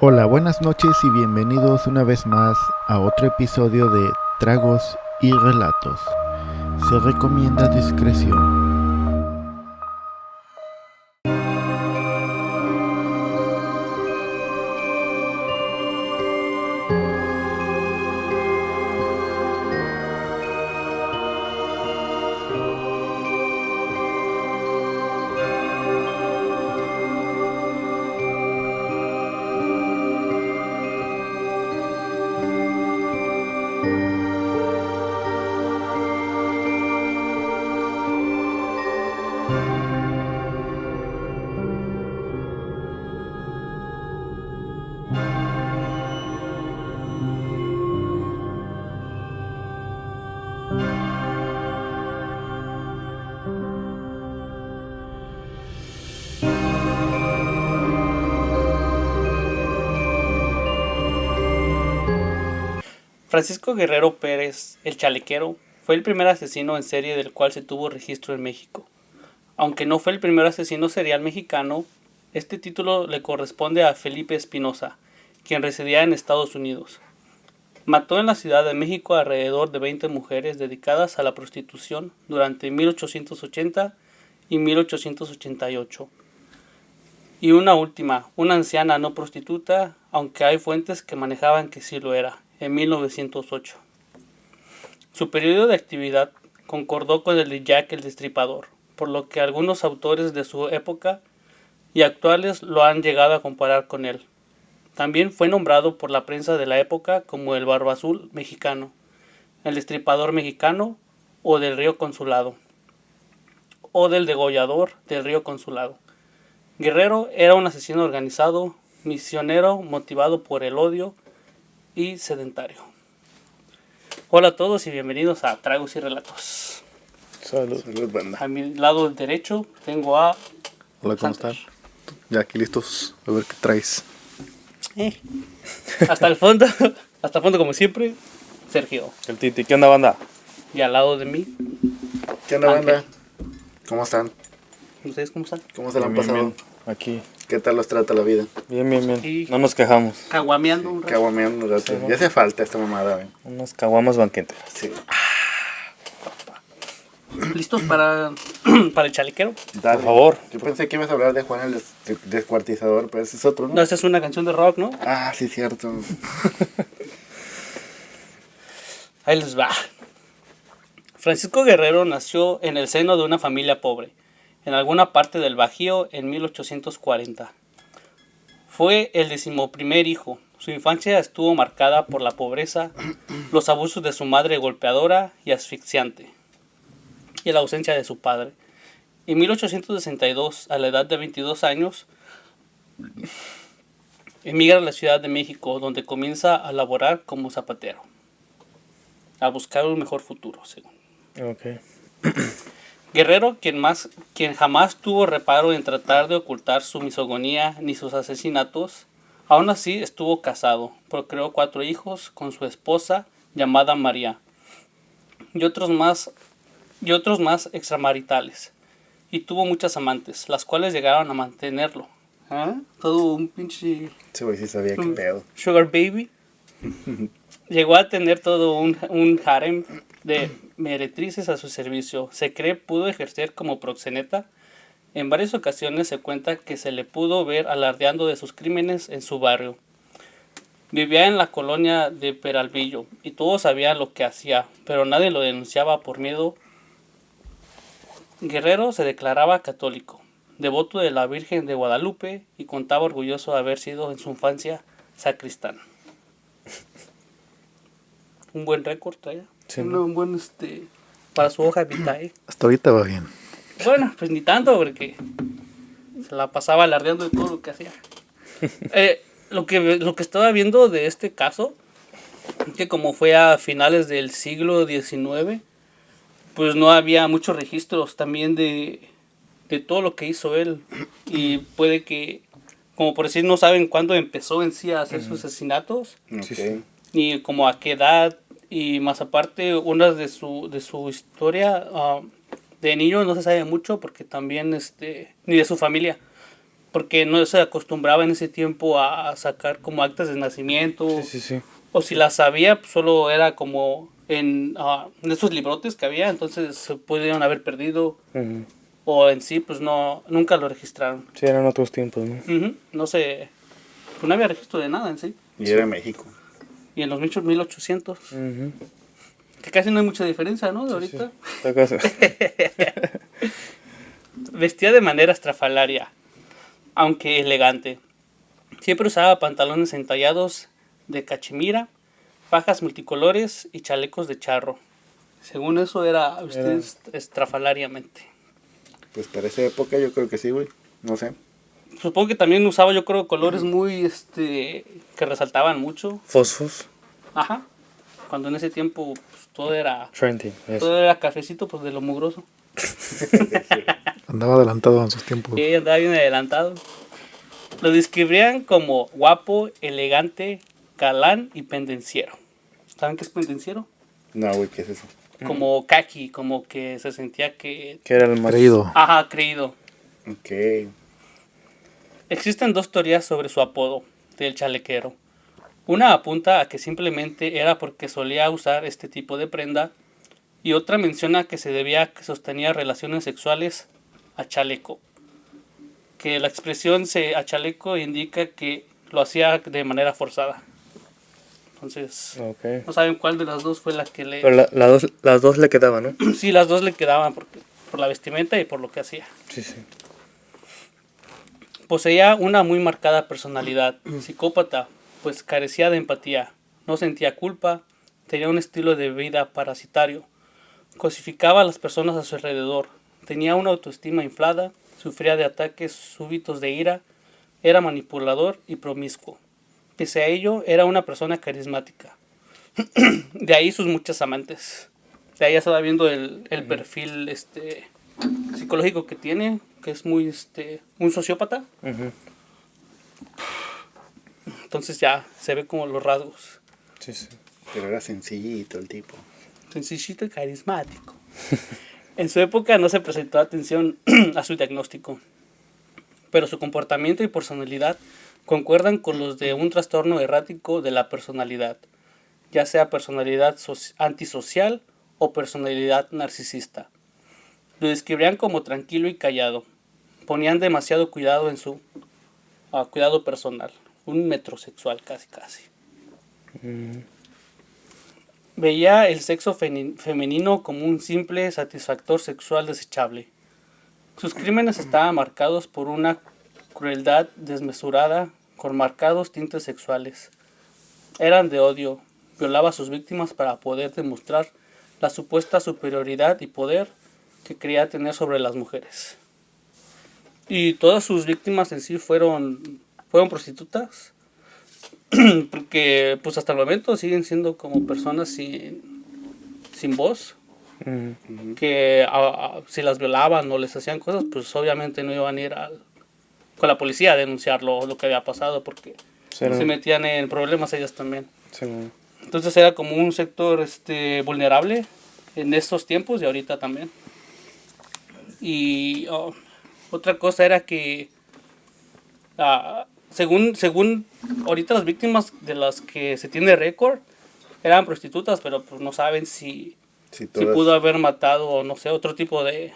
Hola, buenas noches y bienvenidos una vez más a otro episodio de Tragos y Relatos. Se recomienda discreción. Francisco Guerrero Pérez, el Chalequero, fue el primer asesino en serie del cual se tuvo registro en México. Aunque no fue el primer asesino serial mexicano, este título le corresponde a Felipe Espinosa, quien residía en Estados Unidos. Mató en la Ciudad de México alrededor de 20 mujeres dedicadas a la prostitución durante 1880 y 1888. Y una última, una anciana no prostituta, aunque hay fuentes que manejaban que sí lo era, en 1908. Su periodo de actividad concordó con el de Jack el Destripador, por lo que algunos autores de su época y actuales lo han llegado a comparar con él. También fue nombrado por la prensa de la época como el Barba Azul mexicano, el Destripador mexicano o del Río Consulado, o del Degollador del Río Consulado. Guerrero era un asesino organizado, misionero, motivado por el odio y sedentario. Hola a todos y bienvenidos a Tragos y Relatos. Salud, banda. A mi lado derecho tengo a... Hola, ¿cómo están? Ya aquí listos a ver qué traes. Hasta el fondo como siempre, Sergio. El Titi, ¿qué onda, banda? Y al lado de mí, ¿Qué onda, Ángel. banda? ¿Cómo están? ¿Ustedes cómo están? ¿Cómo se la han Bien, pasado? bien. Aquí. ¿Qué tal los trata la vida? Bien. Sí. No nos quejamos. Caguameando un rato. Caguameando un rato. Sí, Ya hace falta esta mamada, güey. Unas caguamas banqueteras. Sí. ¿Listos para el chalequero? Dale. Por favor. Yo pensé que ibas a hablar de Juan el Descuartizador, pero ese es otro, ¿no? No, esta es una canción de rock, ¿no? Ah, sí, cierto. Ahí les va. Francisco Guerrero nació en el seno de una familia pobre, en alguna parte del Bajío en 1840. Fue el 11º hijo. Su infancia estuvo marcada por la pobreza, los abusos de su madre golpeadora y asfixiante, y la ausencia de su padre. En 1862, a la edad de 22 años, emigra a la Ciudad de México, donde comienza a laborar como zapatero, a buscar un mejor futuro, según. Ok. Guerrero, quien jamás tuvo reparo en tratar de ocultar su misogonía ni sus asesinatos, aún así estuvo casado, procreó 4 hijos con su esposa llamada María y otros más extramaritales, y tuvo muchas amantes, las cuales llegaron a mantenerlo. ¿Ah? Todo un pinche Sí, güey, sí sabía qué pedo. sugar baby. Llegó a tener todo un harem de meretrices a su servicio. Se cree pudo ejercer como proxeneta. En varias ocasiones se cuenta que se le pudo ver alardeando de sus crímenes en su barrio. Vivía en la colonia de Peralvillo y todos sabían lo que hacía, pero nadie lo denunciaba por miedo. Guerrero se declaraba católico, devoto de la Virgen de Guadalupe, y contaba orgulloso de haber sido en su infancia sacristán. Un buen récord traía. Sí, Un buen para su hoja vitae. Hasta ahorita va bien. Bueno, pues ni tanto, porque se la pasaba alardeando de todo lo que hacía. Lo que estaba viendo de este caso, que como fue a finales del siglo XIX, pues no había muchos registros también de todo lo que hizo él. Y puede que, como por decir, no saben cuándo empezó en sí a hacer sus asesinatos, Ok. ni como a qué edad. Y más aparte, unas de su historia de niño no se sabe mucho, porque también ni de su familia, porque no se acostumbraba en ese tiempo a sacar como actas de nacimiento. Sí. O si las sabía, pues solo era como en esos librotes que había, entonces se pudieron haber perdido. Ujú. O en sí, pues no, nunca lo registraron. Sí, eran otros tiempos, ¿no? Ujú, no sé, pues no había registro de nada en sí. Y era en México. Y en los 1800, Ujú. que casi no hay mucha diferencia, ¿no? De Sí, ahorita. sí. ¿Acaso? Vestía de manera estrafalaria, aunque elegante. Siempre usaba pantalones entallados de cachemira, fajas multicolores y chalecos de charro. Según eso era vestir estrafalariamente. Pues para esa época yo creo que sí, güey. No sé. Supongo que también usaba, yo creo, colores muy, que resaltaban mucho. Fosfos. Ajá. Cuando en ese tiempo pues, todo era Trending. cafecito, pues de lo mugroso. Andaba adelantado en sus tiempos. Y andaba bien adelantado. Lo describían como guapo, elegante, galán y pendenciero. ¿Saben qué es pendenciero? No, güey, ¿qué es eso? Como kaki, como que se sentía que... Que era el más... Creído. Ajá, creído. Ok. Existen dos teorías sobre su apodo del chalequero. Una apunta a que simplemente era porque solía usar este tipo de prenda y otra menciona que se debía a que sostenía relaciones sexuales a chaleco. Que la expresión a chaleco indica que lo hacía de manera forzada. Entonces, Ok. no saben cuál de las dos fue la que le... Pero las dos le quedaban, ¿no? Sí, las dos le quedaban por la vestimenta y por lo que hacía. Sí, sí. Poseía una muy marcada personalidad, psicópata, pues carecía de empatía, no sentía culpa, tenía un estilo de vida parasitario, cosificaba a las personas a su alrededor, tenía una autoestima inflada, sufría de ataques súbitos de ira, era manipulador y promiscuo. Pese a ello, era una persona carismática. De ahí sus muchas amantes. De ahí ya estaba viendo el perfil psicológico que tiene, que es muy un sociópata. Ujú. Entonces ya se ve como los rasgos. Sí, sí. Pero era sencillito el tipo. Sencillito y carismático. En su época no se prestó atención a su diagnóstico, pero su comportamiento y personalidad concuerdan con los de un trastorno errático de la personalidad, ya sea personalidad antisocial o personalidad narcisista. Lo describían como tranquilo y callado. Ponían demasiado cuidado en su cuidado personal. Un metrosexual casi. Veía el sexo femenino como un simple satisfactor sexual desechable. Sus crímenes estaban marcados por una crueldad desmesurada con marcados tintes sexuales. Eran de odio. Violaba a sus víctimas para poder demostrar la supuesta superioridad y poder que creía tener sobre las mujeres. Y todas sus víctimas en sí fueron prostitutas, porque pues hasta el momento siguen siendo como personas sin voz, Ujú. que si las violaban o les hacían cosas, pues obviamente no iban a ir con la policía a denunciar lo que había pasado, porque Sí, se metían en problemas ellas también. sí, bueno. Entonces era como un sector vulnerable en estos tiempos y ahorita también. Y otra cosa era que según ahorita las víctimas de las que se tiene récord eran prostitutas, pero pues no saben si Sí, si pudo haber matado o no sé, otro tipo de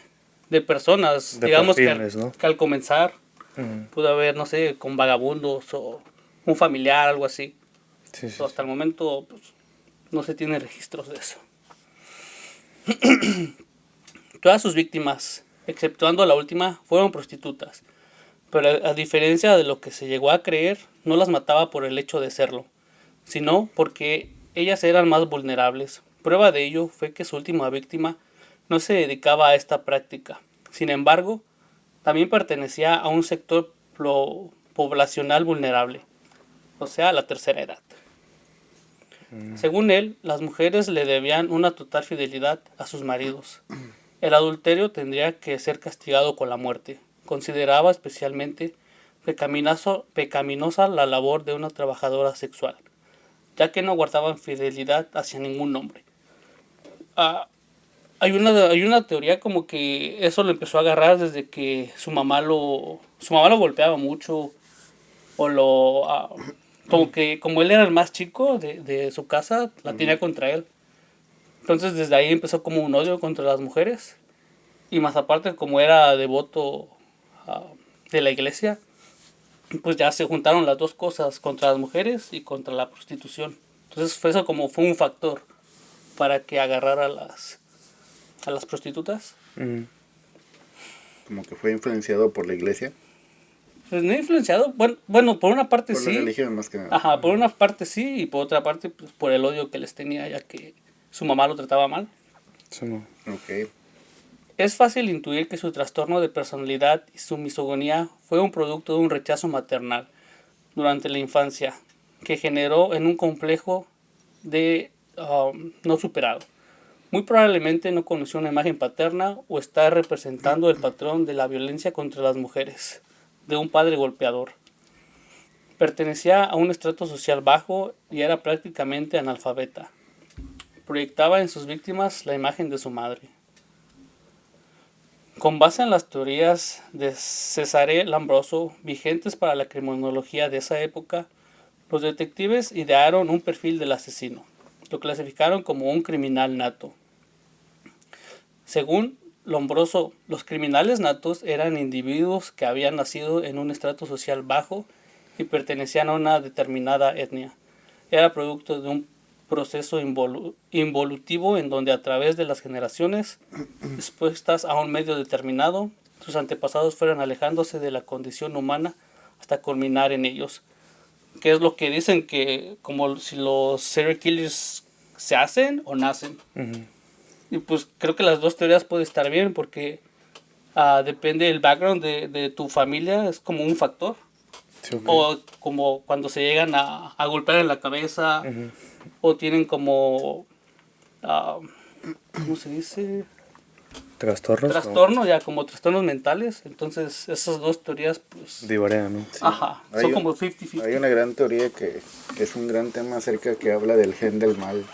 personas. De Digamos perfiles, ¿no? que al comenzar Ujú. pudo haber, no sé, con vagabundos o un familiar, algo así. Sí, sí, Pero hasta el momento pues, no se tiene registros de eso. Todas sus víctimas, exceptuando la última, fueron prostitutas. Pero a diferencia de lo que se llegó a creer, no las mataba por el hecho de serlo, sino porque ellas eran más vulnerables. Prueba de ello fue que su última víctima no se dedicaba a esta práctica. Sin embargo, también pertenecía a un sector poblacional vulnerable, o sea, la tercera edad. Según él, las mujeres le debían una total fidelidad a sus maridos. El adulterio tendría que ser castigado con la muerte. Consideraba especialmente pecaminosa la labor de una trabajadora sexual, ya que no guardaban fidelidad hacia ningún hombre. Hay una teoría como que eso lo empezó a agarrar desde que su mamá lo golpeaba mucho o como él era el más chico de su casa, la tenía contra él. Entonces desde ahí empezó como un odio contra las mujeres y más aparte como era devoto ah, de la iglesia, pues ya se juntaron las dos cosas contra las mujeres y contra la prostitución. Entonces eso como fue un factor para que agarrara a las prostitutas. Como que fue influenciado por la iglesia. Pues no influenciado, bueno, por una parte Por sí. la religión más que nada. Ajá, por una parte sí y por otra parte pues, por el odio que les tenía ya que su mamá lo trataba mal. Sí, no. Ok. Es fácil intuir que su trastorno de personalidad y su misogonía fue un producto de un rechazo maternal durante la infancia que generó en un complejo de no superado. Muy probablemente no conoció una imagen paterna o está representando el patrón de la violencia contra las mujeres, de un padre golpeador. Pertenecía a un estrato social bajo y era prácticamente analfabeta. Proyectaba en sus víctimas la imagen de su madre. Con base en las teorías de Cesare Lombroso, vigentes para la criminología de esa época, los detectives idearon un perfil del asesino. Lo clasificaron como un criminal nato. Según Lombroso, los criminales natos eran individuos que habían nacido en un estrato social bajo y pertenecían a una determinada etnia. Era producto de un proceso involutivo en donde a través de las generaciones expuestas a un medio determinado, sus antepasados fueron alejándose de la condición humana hasta culminar en ellos. Que es lo que dicen que como si los serial killers se hacen o nacen. Y pues creo que las dos teorías pueden estar bien porque depende del background de tu familia, es como un factor. Sí, ok. O como cuando se llegan a golpear en la cabeza o tienen como, ¿cómo se dice? ¿Trastornos? Trastorno, ya como trastornos mentales. Entonces esas dos teorías pues... Divaría, ¿no? Ajá, Hay son un- como 50-50. Hay una gran teoría que es un gran tema acerca que habla del gen del mal.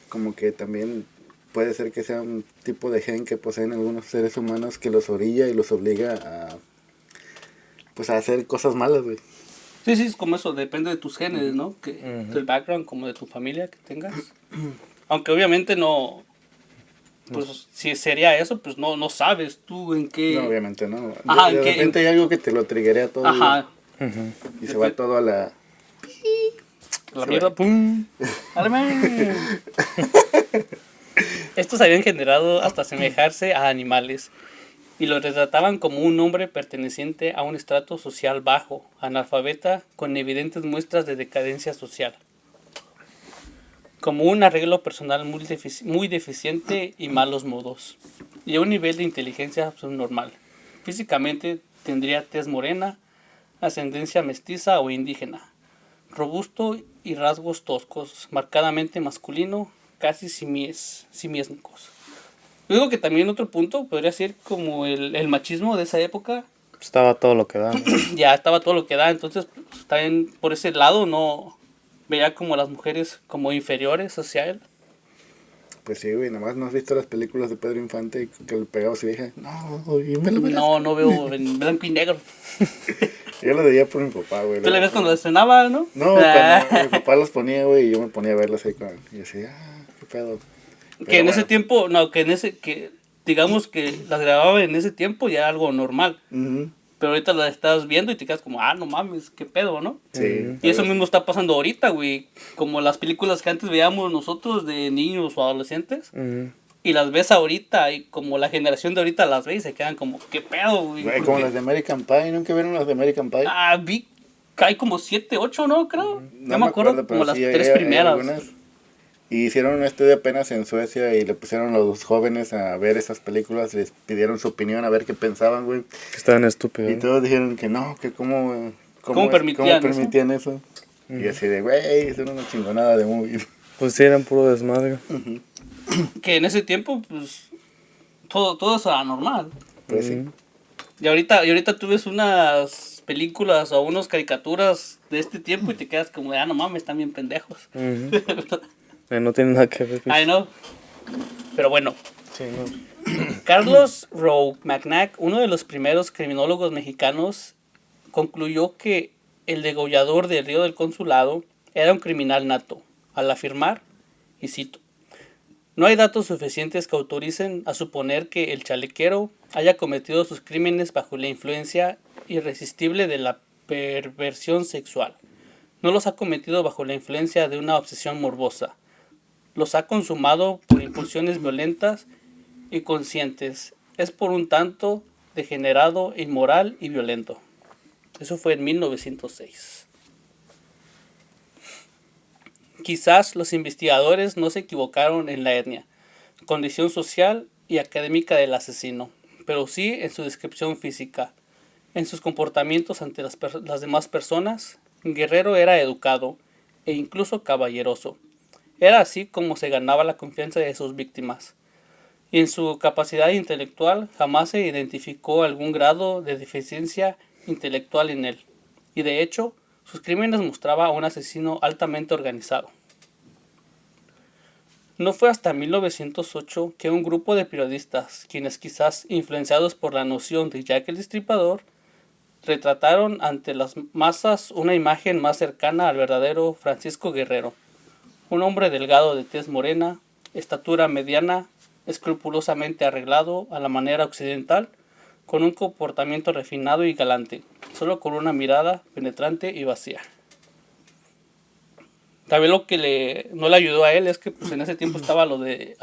Como que también puede ser que sea un tipo de gen que poseen algunos seres humanos que los orilla y los obliga a pues a hacer cosas malas, güey. Sí, sí, es como eso, depende de tus genes, ¿no? Del background, como de tu familia que tengas. Aunque obviamente no, pues si sería eso, pues no sabes tú en qué... No, obviamente no. Ajá, De ¿en qué- repente hay algo que te lo triggerea todo Ajá, y se va todo a la... la mierda, pum. ¡Álame! Estos habían generado hasta asemejarse a animales y lo retrataban como un hombre perteneciente a un estrato social bajo, analfabeta, con evidentes muestras de decadencia social. Como un arreglo personal muy deficiente y malos modos, y a un nivel de inteligencia subnormal. Físicamente tendría tez morena, ascendencia mestiza o indígena, robusto y rasgos toscos, marcadamente masculino, casi simiesnicos. Yo digo que también otro punto podría ser como el machismo de esa época. Estaba todo lo que da, ¿no? Ya estaba todo lo que da, entonces pues, también por ese lado no veía como a las mujeres como inferiores hacia él. Pues sí, güey, nomás no has visto las películas de Pedro Infante y que le pegaba a su hija. No, y me lo verás. No veo en blanco y negro. Yo lo veía por mi papá, güey. ¿Tú le ves cuando estrenaba, no? No, cuando mi papá los ponía, güey, y yo me ponía a verlas ahí con él. Y yo decía, qué pedo. Que Pero en ese bueno. tiempo, no, que digamos que las grababa en ese tiempo ya era algo normal. Ujú. Pero ahorita las estás viendo y te quedas como, no mames, qué pedo, ¿no? Sí. Y eso mismo está pasando ahorita, güey. Como las películas que antes veíamos nosotros de niños o adolescentes. Y las ves ahorita y como la generación de ahorita las ve y se quedan como, qué pedo, güey. Güey, ¿Por como qué? las de American Pie, ¿nunca vieron las de American Pie? Vi que hay como 7, 8, ¿no? Creo. No me acuerdo, como pero las sí, 3 hay primeras. algunas. Y hicieron un estudio apenas en Suecia y le pusieron a los jóvenes a ver esas películas, les pidieron su opinión a ver qué pensaban, güey. Que estaban estúpidos. Y todos dijeron que no, que cómo permitían eso. Y así de, güey, eso era una chingonada de movie. Pues sí, eran puro desmadre. Que en ese tiempo, pues, todo eso era normal. Pues sí. Y ahorita tú ves unas películas o unas caricaturas de este tiempo y te quedas como, no mames, están bien pendejos. No tiene nada que ver. I know. Pero bueno, Sí, no. Carlos Rowe McNack, uno de los primeros criminólogos mexicanos, concluyó que el degollador del Río del Consulado era un criminal nato, al afirmar, y cito: "No hay datos suficientes que autoricen a suponer que el chalequero haya cometido sus crímenes bajo la influencia irresistible de la perversión sexual. No los ha cometido bajo la influencia de una obsesión morbosa. Los ha consumado por impulsiones violentas y conscientes. Es por un tanto degenerado, inmoral y violento". Eso fue en 1906. Quizás los investigadores no se equivocaron en la etnia, condición social y académica del asesino, pero sí en su descripción física, en sus comportamientos ante las demás personas. Guerrero era educado e incluso caballeroso. Era así como se ganaba la confianza de sus víctimas. Y en su capacidad intelectual jamás se identificó algún grado de deficiencia intelectual en él. Y de hecho, sus crímenes mostraban a un asesino altamente organizado. No fue hasta 1908 que un grupo de periodistas, quienes quizás influenciados por la noción de Jack el Destripador, retrataron ante las masas una imagen más cercana al verdadero Francisco Guerrero, un hombre delgado de tez morena, estatura mediana, escrupulosamente arreglado a la manera occidental, con un comportamiento refinado y galante, solo con una mirada penetrante y vacía. También lo que no le ayudó a él es que pues, en ese tiempo estaba lo de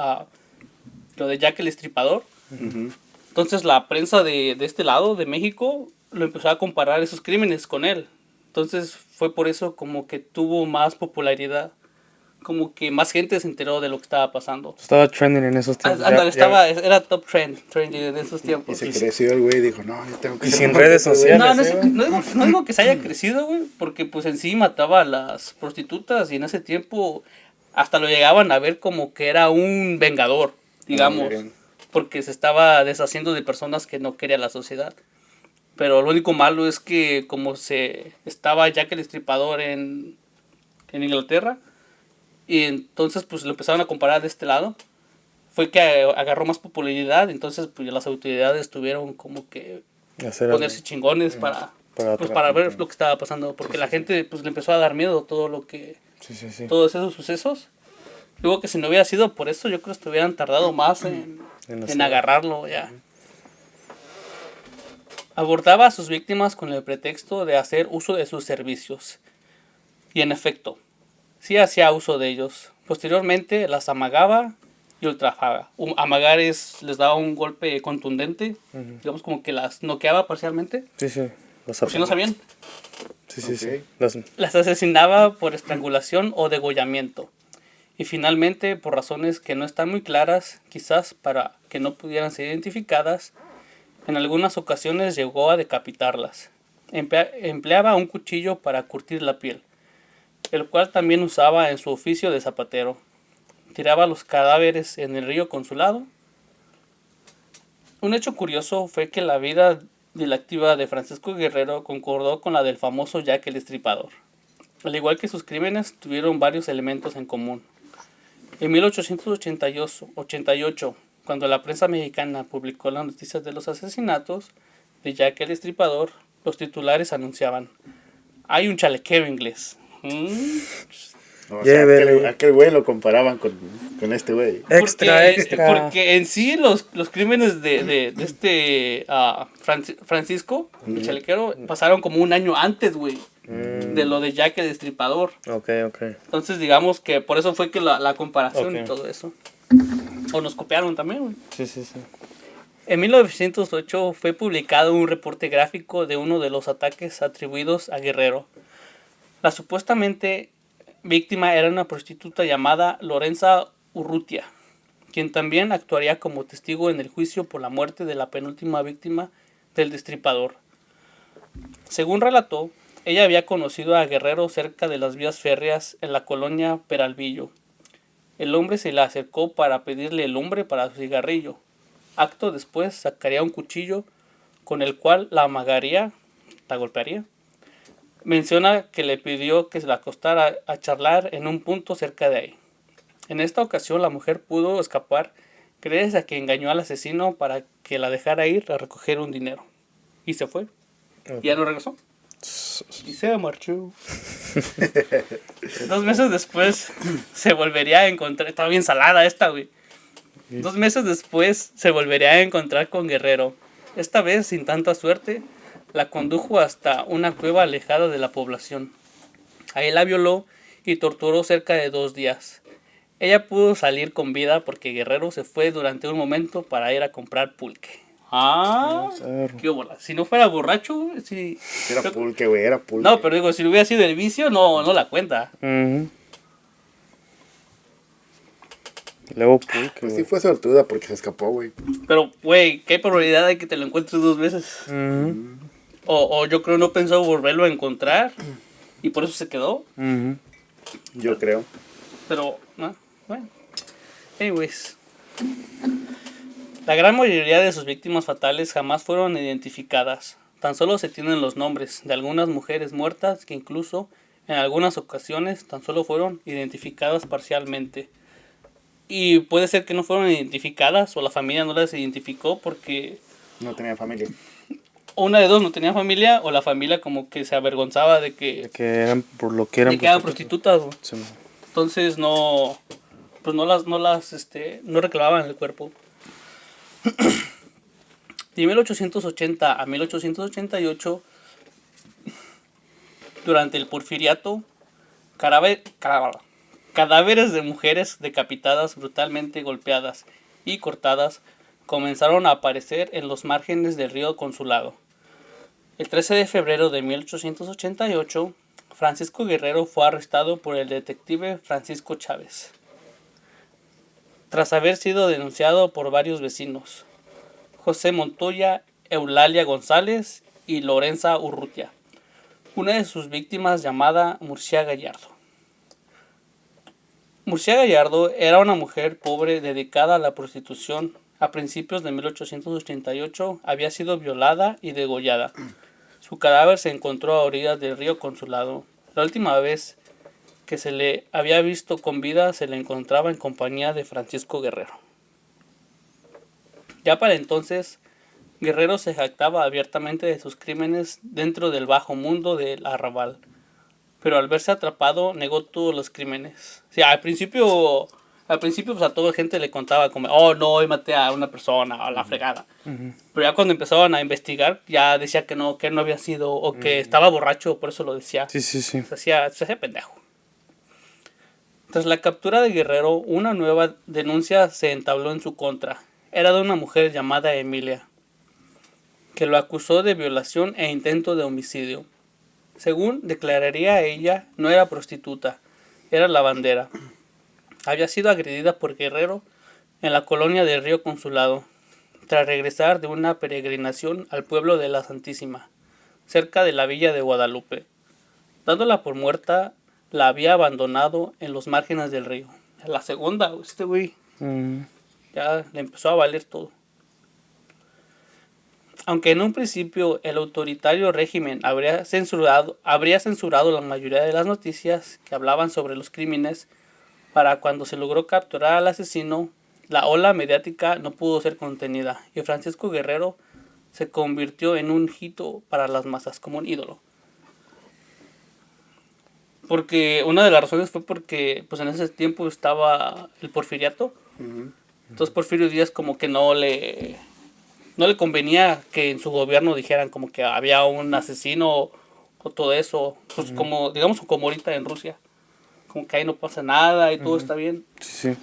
Jack el Destripador. Entonces la prensa de este lado, de México, lo empezó a comparar esos crímenes con él. Entonces fue por eso como que tuvo más popularidad, como que más gente se enteró de lo que estaba pasando. Estaba trending en esos tiempos. Era top trending en esos tiempos. Y se creció el güey y dijo, no, yo tengo que Y ser sin mejor redes que ese güey". sociales. No digo que se haya crecido, güey, porque pues en sí mataba a las prostitutas y en ese tiempo hasta lo llegaban a ver como que era un vengador, digamos, bien. porque se estaba deshaciendo de personas que no quería la sociedad. Pero lo único malo es que como estaba Jack el Destripador en Inglaterra, y entonces pues lo empezaron a comparar de este lado, fue que agarró más popularidad. Entonces pues las autoridades tuvieron como que ponerse chingones para ver lo que estaba pasando, porque la gente pues le empezó a dar miedo todos esos sucesos. Digo que si no hubiera sido por eso, yo creo que hubieran tardado más en agarrarlo ya. Abordaba a sus víctimas con el pretexto de hacer uso de sus servicios. Y en efecto, sí hacía uso de ellos. Posteriormente las amagaba y ultrajaba. Amagar les daba un golpe contundente, digamos como que las noqueaba parcialmente. Sí, sí. Por si no sabían. Sí, sí. Las asesinaba por estrangulación o degollamiento. Y finalmente, por razones que no están muy claras, quizás para que no pudieran ser identificadas, en algunas ocasiones llegó a decapitarlas. Empleaba un cuchillo para curtir la piel, el cual también usaba en su oficio de zapatero. Tiraba los cadáveres en el río Consulado. Un hecho curioso fue que la vida delictiva de Francisco Guerrero concordó con la del famoso Jack el Destripador. Al igual que sus crímenes, tuvieron varios elementos en común. En 1888, cuando la prensa mexicana publicó las noticias de los asesinatos de Jack el Destripador, los titulares anunciaban: "Hay un chalequero inglés". O sea, Llévele. aquel güey lo comparaban con este güey. Extra. Porque en sí los crímenes de este Francisco, el chalequero, pasaron como un año antes, güey, de lo de Jack el Destripador. Ok. Entonces digamos que por eso fue que la comparación Ok. y todo eso. O nos copiaron también, güey. Sí. En 1908 fue publicado un reporte gráfico de uno de los ataques atribuidos a Guerrero. La supuestamente víctima era una prostituta llamada Lorenza Urrutia, quien también actuaría como testigo en el juicio por la muerte de la penúltima víctima del Destripador. Según relató, ella había conocido a Guerrero cerca de las vías férreas en la colonia Peralvillo. El hombre se le acercó para pedirle lumbre para su cigarrillo. Acto después sacaría un cuchillo con el cual la amagaría, la golpearía. Menciona que le pidió que se la acostara a charlar en un punto cerca de ahí. En esta ocasión la mujer pudo escapar gracias a que engañó al asesino para que la dejara ir a recoger un dinero. Y se fue. Y ya no regresó. Y se marchó. 2 meses después se volvería a encontrar. Estaba bien salada esta, güey. 2 meses después se volvería a encontrar con Guerrero. Esta vez, sin tanta suerte, la condujo hasta una cueva alejada de la población. Ahí la violó y torturó cerca de 2 días. Ella pudo salir con vida porque Guerrero se fue durante un momento para ir a comprar pulque. Qué bola. Si no fuera borracho, sí. Era pulque, güey, era pulque. No, pero digo, si hubiera sido el vicio, no la cuenta. Luego pulque, Pues sí güey. fue sortuda porque se escapó, güey. Pero, güey, ¿qué probabilidad hay que te lo encuentres 2 veces? O yo creo no pensó volverlo a encontrar y por eso se quedó. Yo creo. Pero, bueno. Anyways. La gran mayoría de sus víctimas fatales jamás fueron identificadas. Tan solo se tienen los nombres de algunas mujeres muertas que incluso en algunas ocasiones tan solo fueron identificadas parcialmente. Y puede ser que no fueron identificadas o la familia no las identificó porque No tenía familia. una de dos, no tenía familia o la familia como que se avergonzaba de De que que eran por lo que eran. de que eran prostitutas, güey. Sí, man. Entonces no reclamaban el cuerpo. De 1880 a 1888, durante el porfiriato, cadáveres de mujeres decapitadas, brutalmente golpeadas y cortadas comenzaron a aparecer en los márgenes del río Consulado. El 13 de febrero de 1888, Francisco Guerrero fue arrestado por el detective Francisco Chávez, tras haber sido denunciado por varios vecinos, José Montoya, Eulalia González y Lorenza Urrutia, una de sus víctimas llamada Murcia Gallardo. Murcia Gallardo era una mujer pobre dedicada a la prostitución. A principios de 1888 había sido violada y degollada. Su cadáver se encontró a orillas del río Consulado. La última vez que se le había visto con vida se le encontraba en compañía de Francisco Guerrero. Ya para entonces, Guerrero se jactaba abiertamente de sus crímenes dentro del bajo mundo del arrabal, pero al verse atrapado negó todos los crímenes. O sea, al principio pues a toda la gente le contaba como, oh no, hoy maté a una persona, a la fregada. Pero ya cuando empezaban a investigar, ya decía que no había sido, o que estaba borracho, por eso lo decía. Sí. Se hacía pendejo. Tras la captura de Guerrero, una nueva denuncia se entabló en su contra. Era de una mujer llamada Emilia, que lo acusó de violación e intento de homicidio. Según declararía ella, no era prostituta, era lavandera. Había sido agredida por Guerrero en la colonia del Río Consulado, tras regresar de una peregrinación al pueblo de la Santísima, cerca de la villa de Guadalupe. Dándola por muerta, la había abandonado en los márgenes del río. La segunda, este güey, ya le empezó a valer todo. Aunque en un principio el autoritario régimen habría censurado la mayoría de las noticias que hablaban sobre los crímenes, para cuando se logró capturar al asesino, la ola mediática no pudo ser contenida y Francisco Guerrero se convirtió en un hito para las masas, como un ídolo. Porque una de las razones fue porque pues en ese tiempo estaba el porfiriato. Entonces Porfirio Díaz como que no le convenía que en su gobierno dijeran como que había un asesino o todo eso. Pues como, digamos, como ahorita en Rusia. Como que ahí no pasa nada y todo está bien. Sí.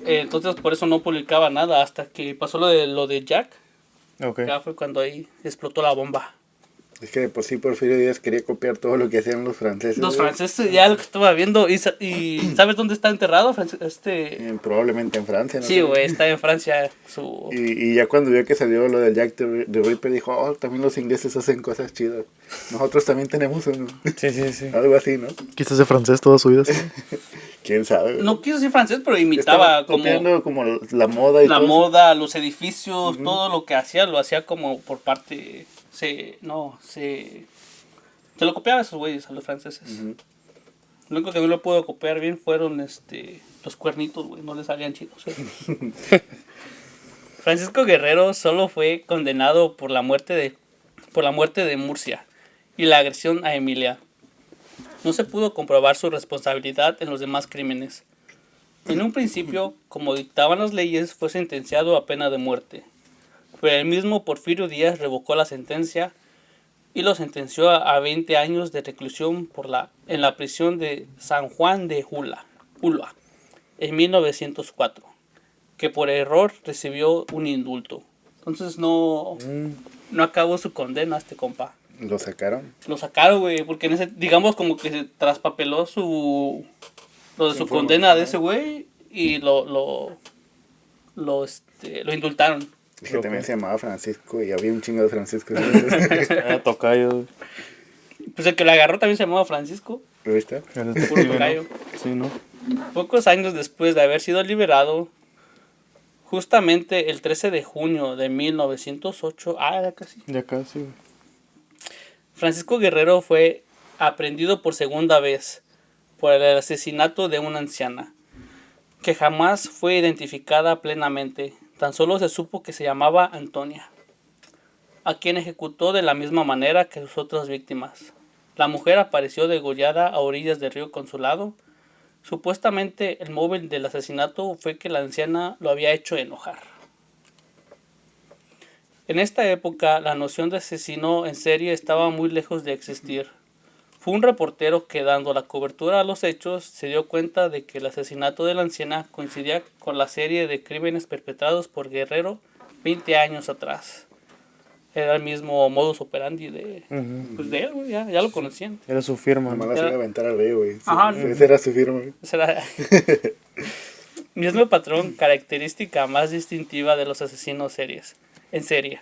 Entonces por eso no publicaba nada hasta que pasó lo de Jack. Ok. Ya fue cuando ahí explotó la bomba. Es que de por sí Porfirio Díaz quería copiar todo lo que hacían los franceses. Los güey. franceses, ya lo que estaba viendo. ¿Y sabes dónde está enterrado? Probablemente en Francia, ¿no? Sí, güey, está en Francia. Y ya cuando vio que salió lo del Jack the Ripper, dijo, oh, también los ingleses hacen cosas chidas. Nosotros también tenemos uno. Sí. Algo así, ¿no? Quizás de francés toda su vida. ¿Sí? ¿Quién sabe? güey? No quiso decir francés, pero imitaba Estaba copiando como la moda y la todo. moda, los edificios, todo lo que hacía, lo hacía como por parte... Se lo copiaba a esos güeyes, a los franceses. Lo único que no lo pudo copiar bien fueron los cuernitos, güey, no le salían chidos. Francisco Guerrero solo fue condenado por la muerte de Murcia y la agresión a Emilia. No se pudo comprobar su responsabilidad en los demás crímenes. En un principio, como dictaban las leyes, fue sentenciado a pena de muerte. Pero el mismo Porfirio Díaz revocó la sentencia y lo sentenció a 20 años de reclusión en la prisión de San Juan de Ulua en 1904, que por error recibió un indulto. Entonces no acabó su condena este compa. ¿Lo sacaron? Lo sacaron, güey, porque digamos como que se traspapeló su condena de ese güey y lo indultaron. Es que también se llamaba Francisco y había un chingo de Francisco. Era tocayo. Pues el que lo agarró también se llamaba Francisco. ¿Lo viste? Era Puro detective, tocayo. ¿no? Sí, ¿no? Pocos años después de haber sido liberado, justamente el 13 de junio de 1908, ya casi, Ya casi, güey. Francisco Guerrero fue aprehendido por segunda vez por el asesinato de una anciana, que jamás fue identificada plenamente. Tan solo se supo que se llamaba Antonia, a quien ejecutó de la misma manera que sus otras víctimas. La mujer apareció degollada a orillas del río Consulado. Supuestamente el móvil del asesinato fue que la anciana lo había hecho enojar. En esta época, la noción de asesino en serie estaba muy lejos de existir. Fue un reportero que, dando la cobertura a los hechos, se dio cuenta de que el asesinato de la anciana coincidía con la serie de crímenes perpetrados por Guerrero 20 años atrás. Era el mismo modus operandi de él, güey, ya lo conocían. Era su firma, Nomás ¿no? la iba a aventar al río, güey. Sí, Ajá. esa era su firma, güey. Ese era mismo patrón, característica más distintiva de los asesinos en serie.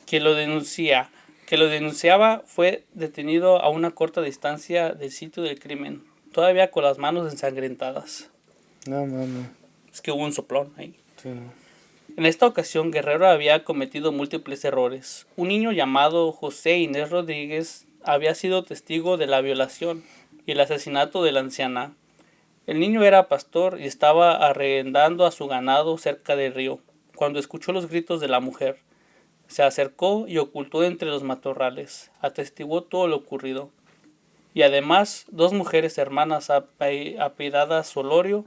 Quien lo denunciaba fue detenido a una corta distancia del sitio del crimen, todavía con las manos ensangrentadas. No, mames. Es que hubo un soplón ahí. Sí, no. En esta ocasión, Guerrero había cometido múltiples errores. Un niño llamado José Inés Rodríguez había sido testigo de la violación y el asesinato de la anciana. El niño era pastor y estaba arrendando a su ganado cerca del río, cuando escuchó los gritos de la mujer. Se acercó y ocultó entre los matorrales. Atestiguó todo lo ocurrido. Y además, dos mujeres hermanas apellidadas Solorio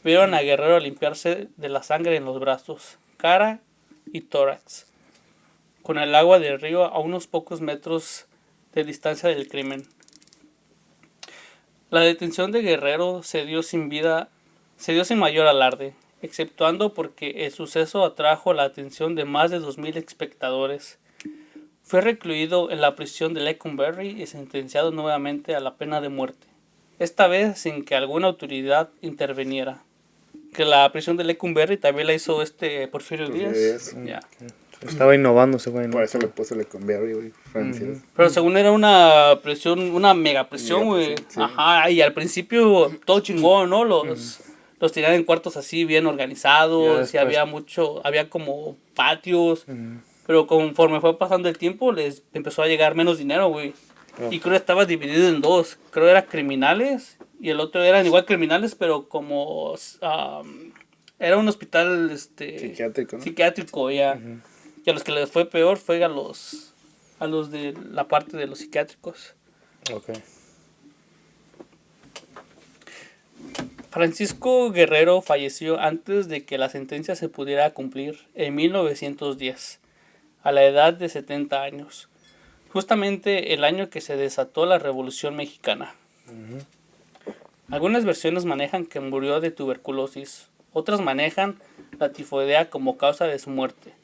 vieron a Guerrero limpiarse de la sangre en los brazos, cara y tórax, con el agua del río a unos pocos metros de distancia del crimen. La detención de Guerrero se dio sin mayor alarde, exceptuando porque el suceso atrajo la atención de más de 2,000 espectadores. Fue recluido en la prisión de Lecumberri y sentenciado nuevamente a la pena de muerte, esta vez sin que alguna autoridad interviniera. Que la prisión de Lecumberri también la hizo Porfirio Díaz. Ya. Estaba innovando ese güey, ¿no? Por eso le puse Lecumberri, güey. Francis. Pero según era una presión, una mega presión, güey. Sí. Ajá, y al principio todo chingón, ¿no? Los tenían en cuartos así bien organizados, y había como patios. Pero conforme fue pasando el tiempo, les empezó a llegar menos dinero, güey. Y creo que estaba dividido en dos. Creo que era criminales y el otro eran igual criminales, pero como era un hospital Psiquiátrico, ¿no? psiquiátrico ya. Y a los que les fue peor fue a los de la parte de los psiquiátricos. Ok. Francisco Guerrero falleció antes de que la sentencia se pudiera cumplir en 1910, a la edad de 70 años. Justamente el año que se desató la Revolución Mexicana. Algunas versiones manejan que murió de tuberculosis, otras manejan la tifoidea como causa de su muerte,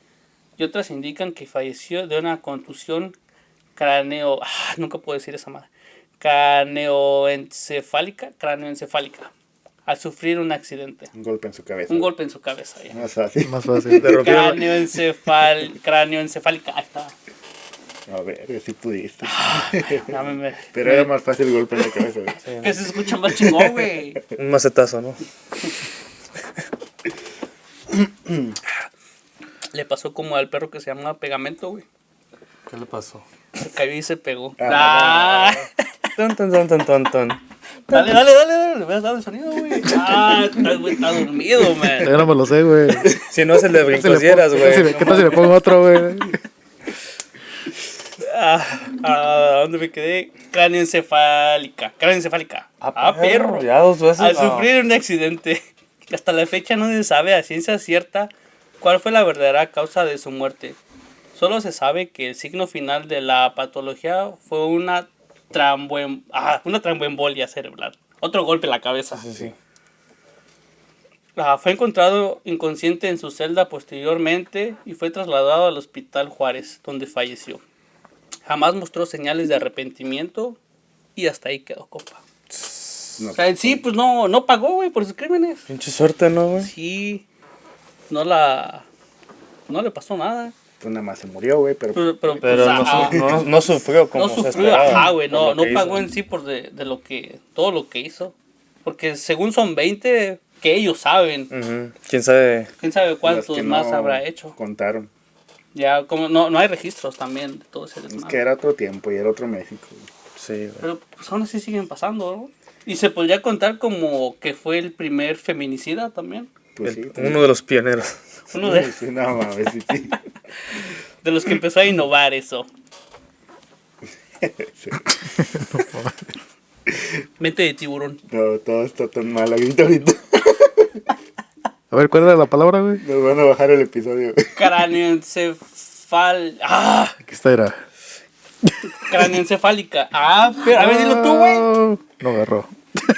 y otras indican que falleció de una contusión nunca puedo decir esa madre, craneoencefálica, al sufrir un accidente. Un golpe en su cabeza. Un golpe en su cabeza. Ya. Más fácil. Más fácil. Te rompieron Craneoencefálica, ahí está. A ver, si pudiste. Ya Pero era más fácil el golpe en la cabeza, güey. Que se escucha más chingón, güey. un macetazo, ¿no? Le pasó como al perro que se llama Pegamento, güey. ¿Qué le pasó? Se cayó y se pegó. Ah. Ton, ton, ton, ton, ton, ton. Dale, le voy a dar el sonido, güey. Está dormido, man. Yo no me lo sé, güey. Si no se le brincosieras, güey. ¿Qué tal si le pongo otro, güey? ¿Dónde me quedé? Cráneoencefálica. Perro. Ya 2 veces. Al no. sufrir un accidente. Hasta la fecha no se sabe a ciencia cierta cuál fue la verdadera causa de su muerte. Solo se sabe que el signo final de la patología fue una tromboembolia cerebral. Otro golpe en la cabeza. Sí. Fue encontrado inconsciente en su celda posteriormente y fue trasladado al Hospital Juárez, donde falleció. Jamás mostró señales de arrepentimiento y hasta ahí quedó, compa. No, O sea, en sí, pues no pagó, güey, por sus crímenes. Pinche suerte, ¿no, güey? Sí, no le pasó nada. pues nada más se murió, güey, pero Pero Pero no sufrió como no se sufrió, esperaba. ajá, güey, por no lo que pagó hizo. en sí por todo lo que hizo. Porque según son 20 que ellos saben, Ujú. ¿Quién sabe? quién sabe las cuántos que más no habrá hecho. contaron. Ya, como no hay registros también de todo ese Es desmadre. que era otro tiempo y era otro México. Sí, güey. Pero pues aún así siguen pasando, ¿no? Y se podría contar como que fue el primer feminicida también. Pues sí. Uno de los pioneros. Uno de, Sí, no mames, sí. de los que empezó a innovar eso. Sí. Mente de tiburón. No, todo está tan mal ahorita. A ver, ¿cuál era la palabra, güey? Nos van a bajar el episodio. Aquí está, era. Craneoencefálica. Pero a ver, dilo tú, güey. No agarró.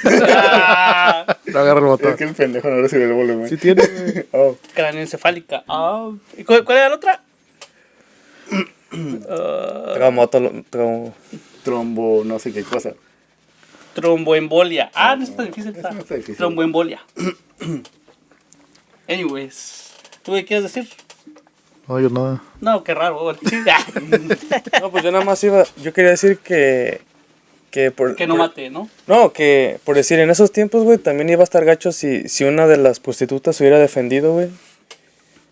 Ah, No agarró el Es botón. que el pendejo no recibe el volumen. Sí tiene, güey. Oh, Craneoencefálica. ¿Y cuál era la otra? trombo, no sé qué cosa. Tromboembolia. No está difícil. Eso no está difícil. Tromboembolia. Anyways, ¿tú qué quieres decir? No, yo nada. No, qué raro. güey. No, pues yo quería decir que por... Que no mate, ¿no? No, que por decir, en esos tiempos, güey, también iba a estar gacho si una de las prostitutas se hubiera defendido, güey.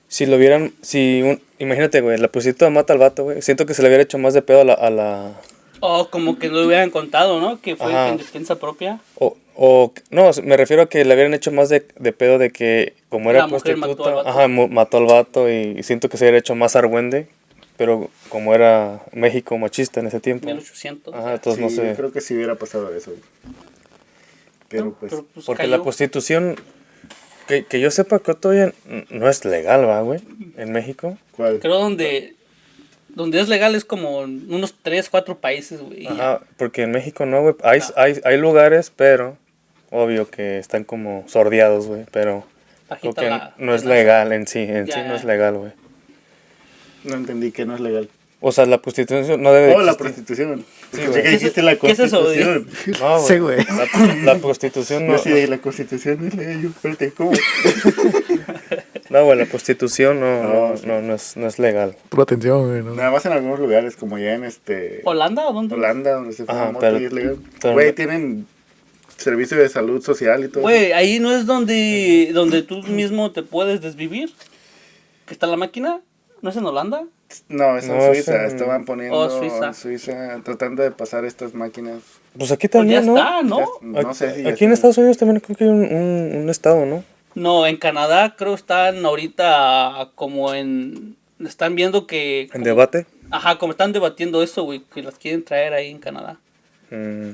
Si lo hubieran, imagínate, güey, la prostituta mata al vato, güey. Siento que se le hubiera hecho más de pedo a la... Como que no lo hubieran contado, ¿no? Que fue Ajá. en defensa propia. No, me refiero a que le hubieran hecho más de pedo de que como era La mujer mató al prostituta, vato. ajá, mató al vato y siento que se hubiera hecho más argüende, pero como era México machista en ese tiempo. 1800. Ajá, entonces Sí, no yo sé. creo que sí hubiera pasado eso. Pero No, pues, pues Porque cayó. la prostitución, que yo sepa que todavía no es legal, ¿va, güey? En México. ¿cuál? Creo donde es legal es como en unos 3, 4 países, güey. y ya. Ajá, porque en México no, güey. Hay lugares, pero obvio que están como sordeados, güey. Pero creo Bajita que la- no es la- legal en sí. En Ya, sí no ya. es legal, güey. No entendí que no es legal. O sea, la prostitución no debe Oh, la existir. prostitución. Sí, Pensé güey. que dijiste la ¿Qué es eso, güey? constitución. No, Sí, güey. La prostitución no. No, sí, la constitución no es legal. Yo, espérate, ¿cómo? No, güey, la prostitución No, sí. no es legal. Pura atención, güey. ¿no? Nada más en algunos lugares, como ya en ¿Holanda o dónde? Holanda, donde se Ajá, fuma moto pero- y es legal. pero- Güey, tienen servicio de salud social y todo. Güey, ahí no es donde tú mismo te puedes desvivir. Que está la máquina. ¿No es en Holanda? No, es en No, Suiza. es en- Estaban poniendo Oh, Suiza. en Suiza, tratando de pasar estas máquinas. Pues aquí Pues ya también, ¿no? está, ¿no? No sé si ya Aquí en está. Estados Unidos también creo que hay un estado, ¿no? No, en Canadá creo están ahorita como están viendo que... En debate. Ajá, como están debatiendo eso, güey, que las quieren traer ahí en Canadá. Mm,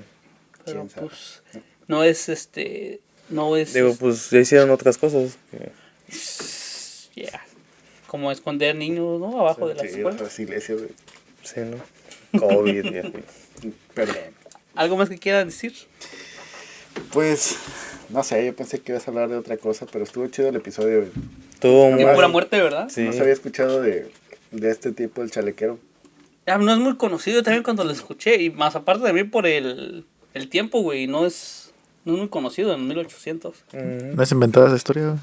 Pero ¿Quién sabe? pues no es no es digo, pues ya hicieron otras cosas. yeah, como esconder niños, ¿no? Abajo de las Sí, escuelas. las iglesias, güey. Sí, ¿no? COVID y así. Perdón. ¿Algo más que quieran decir? Pues, no sé, yo pensé que ibas a hablar de otra cosa, pero estuvo chido el episodio, güey. Tuvo De más- pura muerte, ¿verdad? Sí. No se había escuchado de este tipo, el chalequero. No es muy conocido también cuando lo escuché. Y más aparte también por el tiempo, güey. No es muy conocido en 1800. Mm. ¿No es inventada esa historia, güey?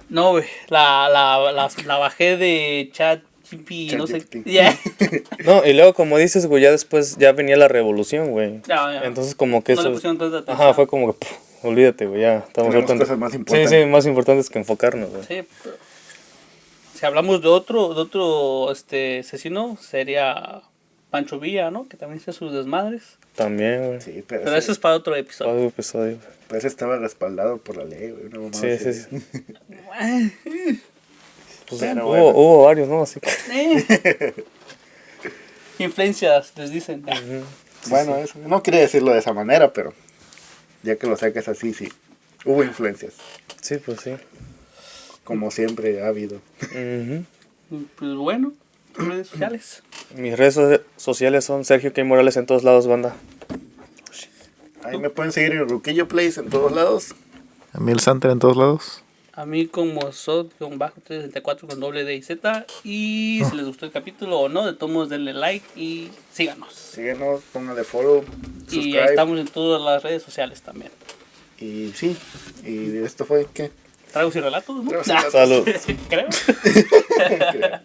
No, güey. La bajé de ChatGPT, no sé. ChatGPT. Ya. No, y luego como dices, güey, ya después ya venía la revolución, güey. Ya. Entonces como que No le eso... pusieron tanta atención. Ajá, fue como que, puf, olvídate, güey, ya estamos Tenemos hartos. cosas más Sí, importantes. sí, más importantes que enfocarnos, güey. Sí, pero si hablamos de otro asesino, sería Pancho Villa, ¿no? Que también hizo sus desmadres. También, güey. Sí, Pero eso es para otro episodio. Todo episodio. pero ese estaba respaldado por la ley, güey. Una mamada Sí, así. sí, sí. Pues, Pero hubo, bueno. hubo varios, ¿no? Así que. Influencias, les dicen. Bueno, eso, no quería decirlo de esa manera, pero ya que lo sacas así, sí. Hubo influencias, Sí, pues sí. como siempre ha habido. Ujú. Pues bueno, redes sociales. Mis redes sociales son Sergio K. Morales en todos lados, banda. Ahí me pueden seguir en Ruquillo Place en todos lados. A mí el Santer en todos lados. A mí como Sod-364 con doble D y Z. Y si les gustó el capítulo o no, de todos modos denle like y síganos. Síguenos, pónganle follow, Y ahí subscribe. estamos en todas las redes sociales también. Y sí, y esto fue, ¿qué? Tragos y relatos, ¿no? Tragos y relatos. Salud. Creo. Creo.